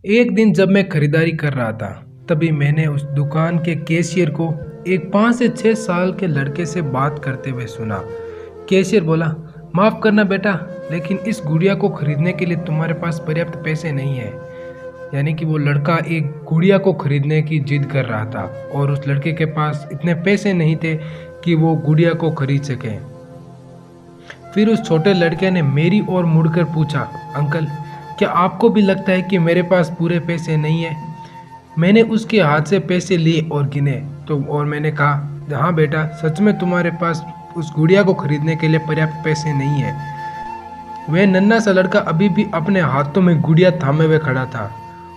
एक दिन जब मैं खरीदारी कर रहा था, तभी मैंने उस दुकान के कैशियर को एक 5 से 6 साल के लड़के से बात करते हुए सुना। कैशियर बोला, माफ़ करना बेटा, लेकिन इस गुड़िया को खरीदने के लिए तुम्हारे पास पर्याप्त पैसे नहीं है। यानी कि वो लड़का एक गुड़िया को खरीदने की जिद कर रहा था और उस लड़के के पास इतने पैसे नहीं थे कि वो गुड़िया को खरीद सके। फिर उस छोटे लड़के ने मेरी ओर मुड़कर पूछा, अंकल, क्या आपको भी लगता है कि मेरे पास पूरे पैसे नहीं है? मैंने उसके हाथ से पैसे लिए और गिने और मैंने कहा, हाँ बेटा, सच में तुम्हारे पास उस गुड़िया को खरीदने के लिए पर्याप्त पैसे नहीं है। वह नन्हा सा लड़का अभी भी अपने हाथों में गुड़िया थामे हुए खड़ा था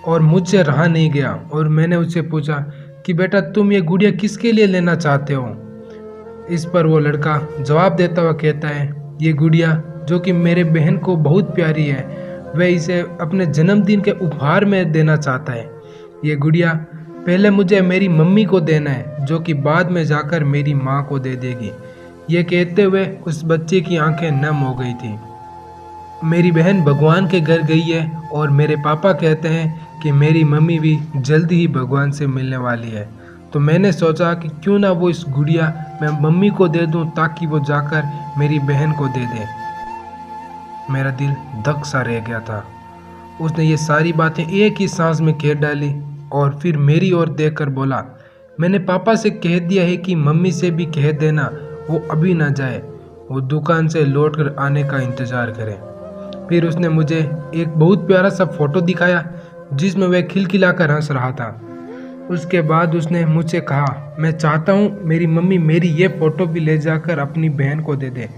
और मुझसे रहा नहीं गया और मैंने उससे पूछा कि बेटा, तुम ये गुड़िया किसके लिए लेना चाहते हो? इस पर वो लड़का जवाब देता हुआ कहता है, ये गुड़िया जो कि मेरे बहन को बहुत प्यारी है, वह इसे अपने जन्मदिन के उपहार में देना चाहता है। ये गुड़िया पहले मुझे मेरी मम्मी को देना है, जो कि बाद में जाकर मेरी माँ को दे देगी। ये कहते हुए उस बच्चे की आंखें नम हो गई थी। मेरी बहन भगवान के घर गई है और मेरे पापा कहते हैं कि मेरी मम्मी भी जल्दी ही भगवान से मिलने वाली है। तो मैंने सोचा कि क्यों ना वो इस गुड़िया मैं मम्मी को दे दूं ताकि वो जाकर मेरी बहन को दे दे। मेरा दिल धक सा रह गया था। उसने ये सारी बातें एक ही सांस में कह डाली और फिर मेरी ओर देखकर बोला, मैंने पापा से कह दिया है कि मम्मी से भी कह देना वो अभी ना जाए, वो दुकान से लौट कर आने का इंतज़ार करे। फिर उसने मुझे एक बहुत प्यारा सा फोटो दिखाया जिसमें वह खिलखिलाकर हंस रहा था। उसके बाद उसने मुझसे कहा, मैं चाहता हूँ मेरी मम्मी मेरी ये फ़ोटो भी ले जाकर अपनी बहन को दे दे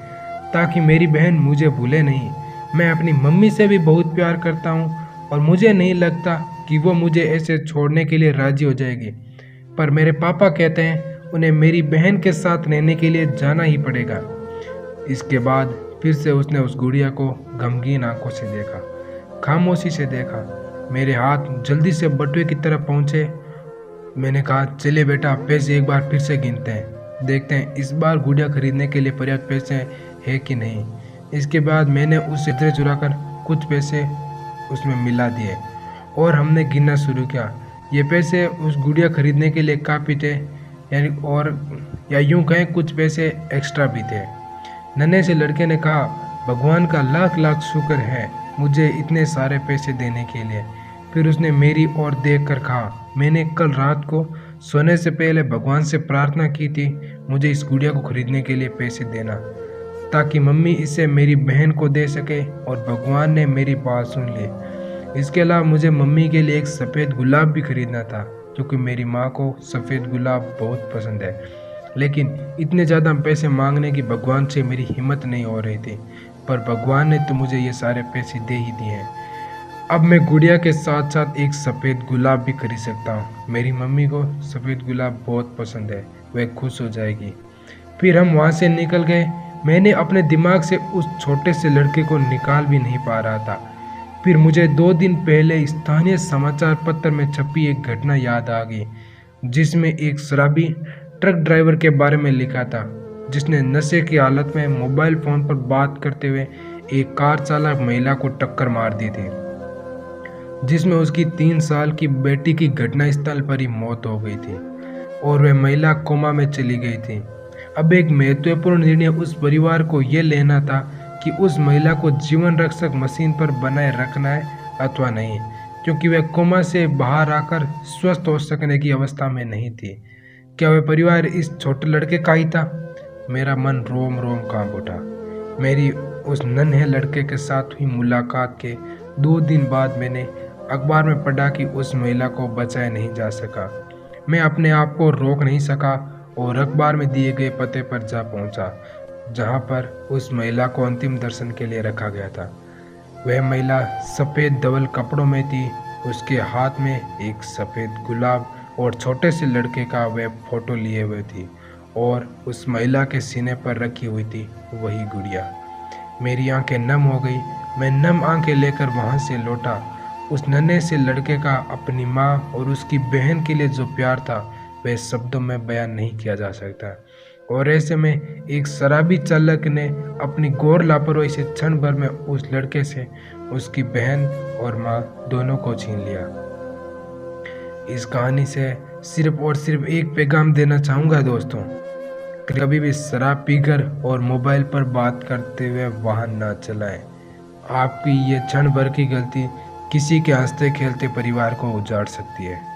ताकि मेरी बहन मुझे भूले नहीं। मैं अपनी मम्मी से भी बहुत प्यार करता हूँ और मुझे नहीं लगता कि वो मुझे ऐसे छोड़ने के लिए राज़ी हो जाएगी। पर मेरे पापा कहते हैं उन्हें मेरी बहन के साथ रहने के लिए जाना ही पड़ेगा। इसके बाद फिर से उसने उस गुड़िया को गमगीन आंखों से देखा, खामोशी से देखा। मेरे हाथ जल्दी से बटुए की तरफ पहुँचे। मैंने कहा, चलिए बेटा, पैसे एक बार फिर से गिनते हैं, देखते हैं इस बार गुड़िया खरीदने के लिए पर्याप्त पैसे है कि नहीं। इसके बाद मैंने उससे चित्र चुराकर कुछ पैसे उसमें मिला दिए और हमने गिनना शुरू किया। ये पैसे उस गुड़िया खरीदने के लिए काफ़ी थे, यानी और या यूं कहें कुछ पैसे एक्स्ट्रा भी थे। नन्हे से लड़के ने कहा, भगवान का लाख लाख शुक्र है मुझे इतने सारे पैसे देने के लिए। फिर उसने मेरी ओर देखकर कहा, मैंने कल रात को सोने से पहले भगवान से प्रार्थना की थी मुझे इस गुड़िया को खरीदने के लिए पैसे देना ताकि मम्मी इसे मेरी बहन को दे सके, और भगवान ने मेरी बात सुन ली। इसके अलावा मुझे मम्मी के लिए एक सफ़ेद गुलाब भी खरीदना था क्योंकि मेरी माँ को सफ़ेद गुलाब बहुत पसंद है। लेकिन इतने ज़्यादा पैसे मांगने की भगवान से मेरी हिम्मत नहीं हो रही थी, पर भगवान ने तो मुझे ये सारे पैसे दे ही दिए हैं। अब मैं गुड़िया के साथ साथ एक सफ़ेद गुलाब भी खरीद सकता हूँ। मेरी मम्मी को सफ़ेद गुलाब बहुत पसंद है, वह खुश हो जाएगी। फिर हम वहाँ से निकल गए। मैंने अपने दिमाग से उस छोटे से लड़के को निकाल भी नहीं पा रहा था। फिर मुझे 2 दिन पहले स्थानीय समाचार पत्र में छपी एक घटना याद आ गई जिसमें एक शराबी ट्रक ड्राइवर के बारे में लिखा था जिसने नशे की हालत में मोबाइल फ़ोन पर बात करते हुए एक कार चालक महिला को टक्कर मार दी थी, जिसमें उसकी 3 साल की बेटी की घटनास्थल पर ही मौत हो गई थी और वह महिला कोमा में चली गई थी। अब एक महत्वपूर्ण निर्णय उस परिवार को यह लेना था कि उस महिला को जीवन रक्षक मशीन पर बनाए रखना है अथवा नहीं, क्योंकि वह कोमा से बाहर आकर स्वस्थ हो सकने की अवस्था में नहीं थी। क्या वह परिवार इस छोटे लड़के का ही था? मेरा मन रोम रोम कांप उठा। मेरी उस नन्हे लड़के के साथ हुई मुलाकात के 2 दिन बाद मैंने अखबार में पढ़ा कि उस महिला को बचाया नहीं जा सका। मैं अपने आप को रोक नहीं सका और अखबार में दिए गए पते पर जा पहुंचा, जहां पर उस महिला को अंतिम दर्शन के लिए रखा गया था। वह महिला सफ़ेद धवल कपड़ों में थी। उसके हाथ में एक सफ़ेद गुलाब और छोटे से लड़के का वह फोटो लिए हुए थी और उस महिला के सीने पर रखी हुई थी वही गुड़िया। मेरी आंखें नम हो गई। मैं नम आंखें लेकर वहां से लौटा। उस नन्हे से लड़के का अपनी माँ और उसकी बहन के लिए जो प्यार था वह शब्दों में बयान नहीं किया जा सकता। और ऐसे में एक शराबी चालक ने अपनी घोर लापरवाही से क्षण भर में उस लड़के से उसकी बहन और माँ दोनों को छीन लिया। इस कहानी से सिर्फ और सिर्फ एक पैगाम देना चाहूँगा दोस्तों, कभी भी शराब पीकर और मोबाइल पर बात करते हुए वाहन ना चलाएं। आपकी ये क्षण भर की गलती किसी के हंसते खेलते परिवार को उजाड़ सकती है।